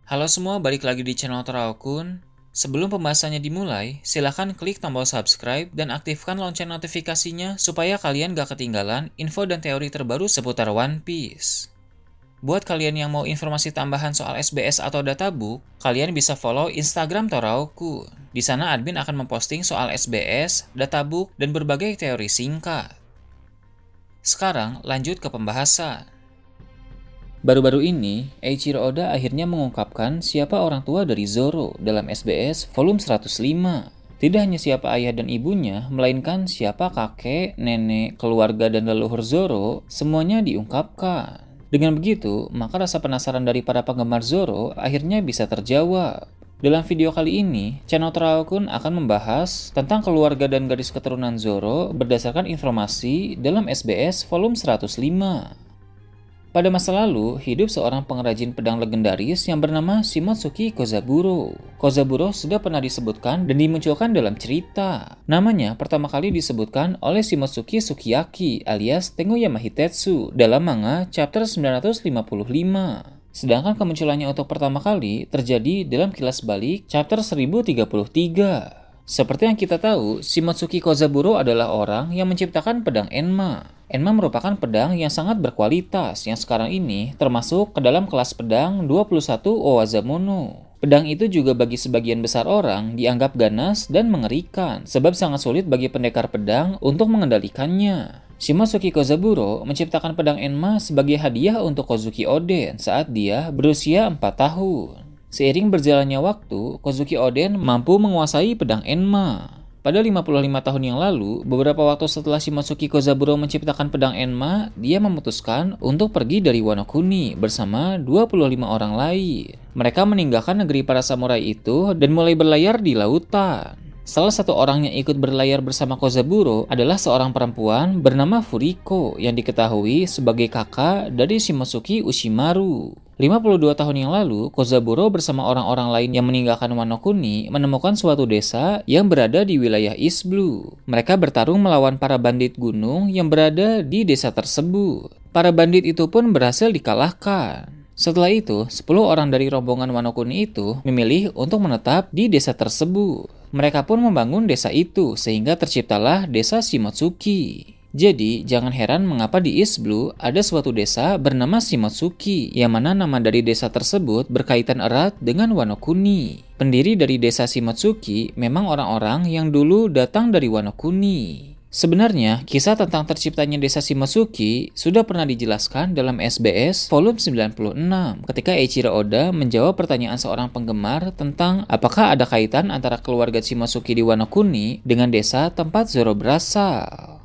Halo semua, balik lagi di channel Toraokun. Sebelum pembahasannya dimulai, silahkan klik tombol subscribe dan aktifkan lonceng notifikasinya supaya kalian gak ketinggalan info dan teori terbaru seputar One Piece. Buat kalian yang mau informasi tambahan soal SBS atau databook, kalian bisa follow Instagram Toraokun. Di sana admin akan memposting soal SBS, databook, dan berbagai teori singkat. Sekarang lanjut ke pembahasan. Baru-baru ini, Eiichiro Oda akhirnya mengungkapkan siapa orang tua dari Zoro dalam SBS volume 105. Tidak hanya siapa ayah dan ibunya, melainkan siapa kakek, nenek, keluarga, dan leluhur Zoro, semuanya diungkapkan. Dengan begitu, maka rasa penasaran dari para penggemar Zoro akhirnya bisa terjawab. Dalam video kali ini, channel Toraokun akan membahas tentang keluarga dan garis keturunan Zoro berdasarkan informasi dalam SBS volume 105. Pada masa lalu, hidup seorang pengrajin pedang legendaris yang bernama Shimotsuki Kozaburo. Kozaburo sudah pernah disebutkan dan dimunculkan dalam cerita. Namanya pertama kali disebutkan oleh Shimotsuki Sukiyaki alias Tengoyama Hitetsu dalam manga chapter 955. Sedangkan kemunculannya untuk pertama kali terjadi dalam kilas balik chapter 1033. Seperti yang kita tahu, Shimotsuki Kozaburo adalah orang yang menciptakan pedang Enma. Enma merupakan pedang yang sangat berkualitas yang sekarang ini termasuk ke dalam kelas pedang 21 Owazamono. Pedang itu juga bagi sebagian besar orang dianggap ganas dan mengerikan sebab sangat sulit bagi pendekar pedang untuk mengendalikannya. Shimotsuki Kozaburo menciptakan pedang Enma sebagai hadiah untuk Kozuki Oden saat dia berusia 4 tahun. Seiring berjalannya waktu, Kozuki Oden mampu menguasai pedang Enma. Pada 55 tahun yang lalu, beberapa waktu setelah Shimotsuki Kozaburo menciptakan pedang Enma, dia memutuskan untuk pergi dari Wano Kuni bersama 25 orang lain. Mereka meninggalkan negeri para samurai itu dan mulai berlayar di lautan. Salah satu orang yang ikut berlayar bersama Kozaburo adalah seorang perempuan bernama Furiko yang diketahui sebagai kakak dari Shimotsuki Ushimaru. 52 tahun yang lalu, Kozaburo bersama orang-orang lain yang meninggalkan Wano Kuni menemukan suatu desa yang berada di wilayah East Blue. Mereka bertarung melawan para bandit gunung yang berada di desa tersebut. Para bandit itu pun berhasil dikalahkan. Setelah itu, 10 orang dari rombongan Wano Kuni itu memilih untuk menetap di desa tersebut. Mereka pun membangun desa itu sehingga terciptalah desa Shimotsuki. Jadi, jangan heran mengapa di East Blue ada suatu desa bernama Shimotsuki, yang mana nama dari desa tersebut berkaitan erat dengan Wano Kuni. Pendiri dari desa Shimotsuki memang orang-orang yang dulu datang dari Wano Kuni. Sebenarnya, kisah tentang terciptanya desa Shimotsuki sudah pernah dijelaskan dalam SBS volume 96 ketika Eiichiro Oda menjawab pertanyaan seorang penggemar tentang apakah ada kaitan antara keluarga Shimotsuki di Wano Kuni dengan desa tempat Zoro berasal.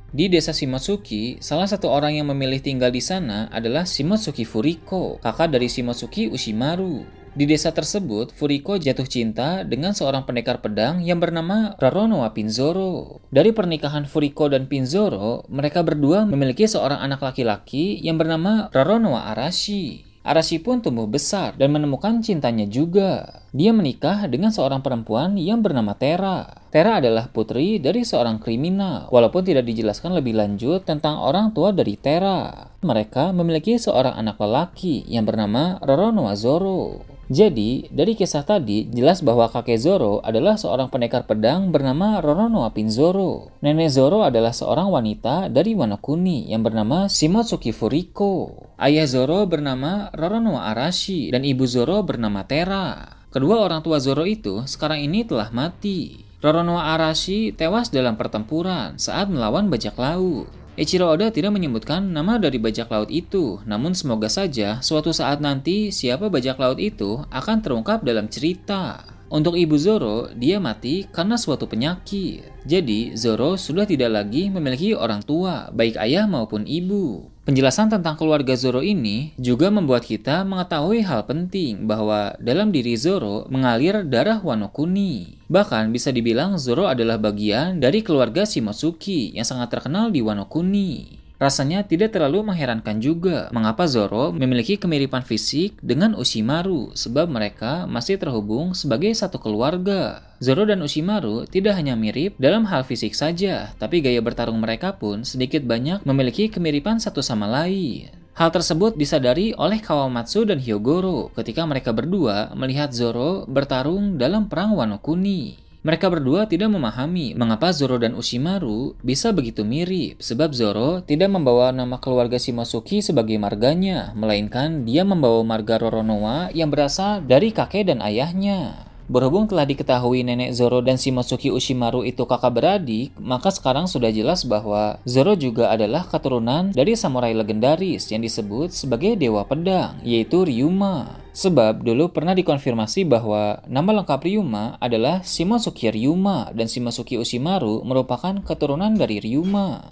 Di desa Shimotsuki, salah satu orang yang memilih tinggal di sana adalah Shimotsuki Furiko, kakak dari Shimotsuki Ushimaru. Di desa tersebut, Furiko jatuh cinta dengan seorang pendekar pedang yang bernama Roronoa Pinzoro. Dari pernikahan Furiko dan Pinzoro, mereka berdua memiliki seorang anak laki-laki yang bernama Roronoa Arashi. Arashi pun tumbuh besar dan menemukan cintanya juga. Dia menikah dengan seorang perempuan yang bernama Tera. Tera adalah putri dari seorang kriminal, walaupun tidak dijelaskan lebih lanjut tentang orang tua dari Tera. Mereka memiliki seorang anak lelaki yang bernama Roronoa Zoro. Jadi, dari kisah tadi jelas bahwa kakek Zoro adalah seorang pendekar pedang bernama Roronoa Pinzoro. Nenek Zoro adalah seorang wanita dari Wano Kuni yang bernama Shimotsuki Furiko. Ayah Zoro bernama Roronoa Arashi dan ibu Zoro bernama Tera. Kedua orang tua Zoro itu sekarang ini telah mati. Roronoa Arashi tewas dalam pertempuran saat melawan bajak laut. Eiichiro Oda tidak menyebutkan nama dari bajak laut itu, namun semoga saja suatu saat nanti siapa bajak laut itu akan terungkap dalam cerita. Untuk ibu Zoro, dia mati karena suatu penyakit. Jadi, Zoro sudah tidak lagi memiliki orang tua, baik ayah maupun ibu. Penjelasan tentang keluarga Zoro ini juga membuat kita mengetahui hal penting bahwa dalam diri Zoro mengalir darah Wano Kuni. Bahkan bisa dibilang Zoro adalah bagian dari keluarga Shimotsuki yang sangat terkenal di Wano Kuni. Rasanya tidak terlalu mengherankan juga mengapa Zoro memiliki kemiripan fisik dengan Ushimaru sebab mereka masih terhubung sebagai satu keluarga. Zoro dan Ushimaru tidak hanya mirip dalam hal fisik saja, tapi gaya bertarung mereka pun sedikit banyak memiliki kemiripan satu sama lain. Hal tersebut disadari oleh Kawamatsu dan Hyogoro ketika mereka berdua melihat Zoro bertarung dalam perang Wano Kuni. Mereka berdua tidak memahami mengapa Zoro dan Ushimaru bisa begitu mirip, sebab Zoro tidak membawa nama keluarga Shimosuke sebagai marganya, melainkan dia membawa marga Roronoa yang berasal dari kakek dan ayahnya. Berhubung telah diketahui nenek Zoro dan Shimosuke Ushimaru itu kakak beradik, maka sekarang sudah jelas bahwa Zoro juga adalah keturunan dari samurai legendaris yang disebut sebagai Dewa Pedang, yaitu Ryuma. Sebab dulu pernah dikonfirmasi bahwa nama lengkap Ryuma adalah Shimosuke Ryuma dan Shimosuke Ushimaru merupakan keturunan dari Ryuma.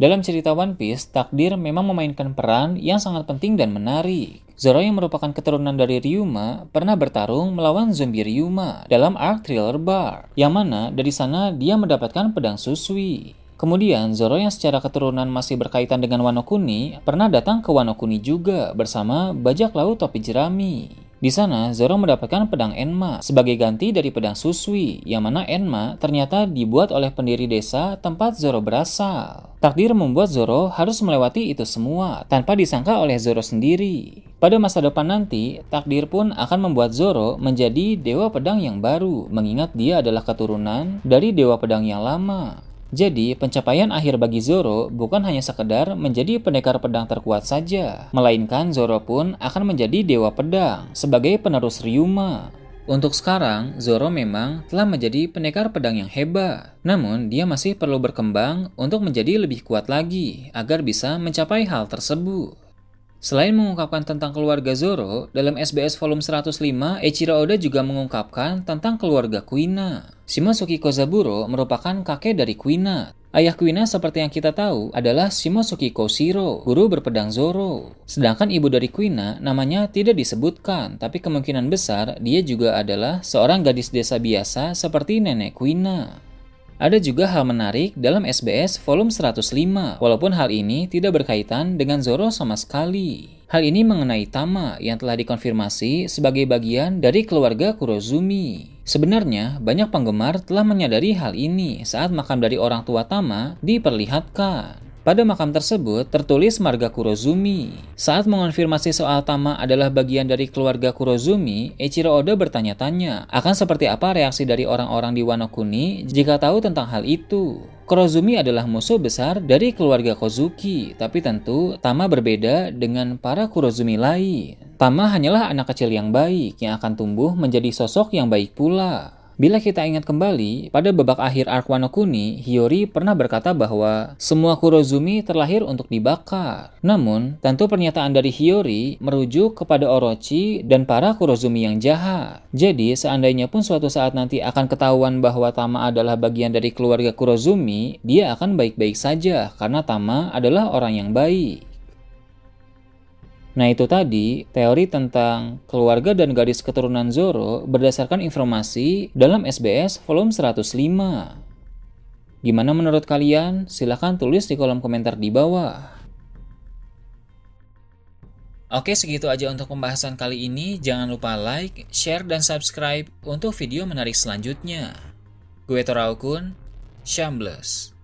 Dalam cerita One Piece, takdir memang memainkan peran yang sangat penting dan menarik. Zoro yang merupakan keturunan dari Ryuma pernah bertarung melawan zombie Ryuma dalam arc Thriller Bark, yang mana dari sana dia mendapatkan pedang Susui. Kemudian Zoro yang secara keturunan masih berkaitan dengan Wano Kuni pernah datang ke Wano Kuni juga bersama bajak laut topi jerami. Di sana, Zoro mendapatkan pedang Enma sebagai ganti dari pedang Susui, yang mana Enma ternyata dibuat oleh pendiri desa tempat Zoro berasal. Takdir membuat Zoro harus melewati itu semua tanpa disangka oleh Zoro sendiri. Pada masa depan nanti, takdir pun akan membuat Zoro menjadi dewa pedang yang baru, mengingat dia adalah keturunan dari dewa pedang yang lama. Jadi, pencapaian akhir bagi Zoro bukan hanya sekedar menjadi pendekar pedang terkuat saja, melainkan Zoro pun akan menjadi dewa pedang sebagai penerus Ryuma. Untuk sekarang, Zoro memang telah menjadi pendekar pedang yang hebat. Namun, dia masih perlu berkembang untuk menjadi lebih kuat lagi agar bisa mencapai hal tersebut. Selain mengungkapkan tentang keluarga Zoro, dalam SBS volume 105, Eiichiro Oda juga mengungkapkan tentang keluarga Kuina. Shimosuke Kozaburo merupakan kakek dari Kuina. Ayah Kuina seperti yang kita tahu adalah Shimosuke Koshiro, guru berpedang Zoro. Sedangkan ibu dari Kuina namanya tidak disebutkan, tapi kemungkinan besar dia juga adalah seorang gadis desa biasa seperti nenek Kuina. Ada juga hal menarik dalam SBS volume 105, walaupun hal ini tidak berkaitan dengan Zoro sama sekali. Hal ini mengenai Tama yang telah dikonfirmasi sebagai bagian dari keluarga Kurozumi. Sebenarnya, banyak penggemar telah menyadari hal ini saat makam dari orang tua Tama diperlihatkan. Pada makam tersebut tertulis marga Kurozumi. Saat mengonfirmasi soal Tama adalah bagian dari keluarga Kurozumi, Eiichiro Oda bertanya-tanya akan seperti apa reaksi dari orang-orang di Wano Kuni jika tahu tentang hal itu. Kurozumi adalah musuh besar dari keluarga Kozuki, tapi tentu Tama berbeda dengan para Kurozumi lain. Tama hanyalah anak kecil yang baik yang akan tumbuh menjadi sosok yang baik pula. Bila kita ingat kembali, pada babak akhir arc Wano Kuni, Hiyori pernah berkata bahwa semua Kurozumi terlahir untuk dibakar. Namun, tentu pernyataan dari Hiyori merujuk kepada Orochi dan para Kurozumi yang jahat. Jadi, seandainya pun suatu saat nanti akan ketahuan bahwa Tama adalah bagian dari keluarga Kurozumi, dia akan baik-baik saja karena Tama adalah orang yang baik. Nah itu tadi teori tentang keluarga dan gadis keturunan Zoro berdasarkan informasi dalam SBS volume 105. Gimana menurut kalian? Silahkan tulis di kolom komentar di bawah. Oke, segitu aja untuk pembahasan kali ini. Jangan lupa like, share, dan subscribe untuk video menarik selanjutnya. Gue Toraokun, Shambles.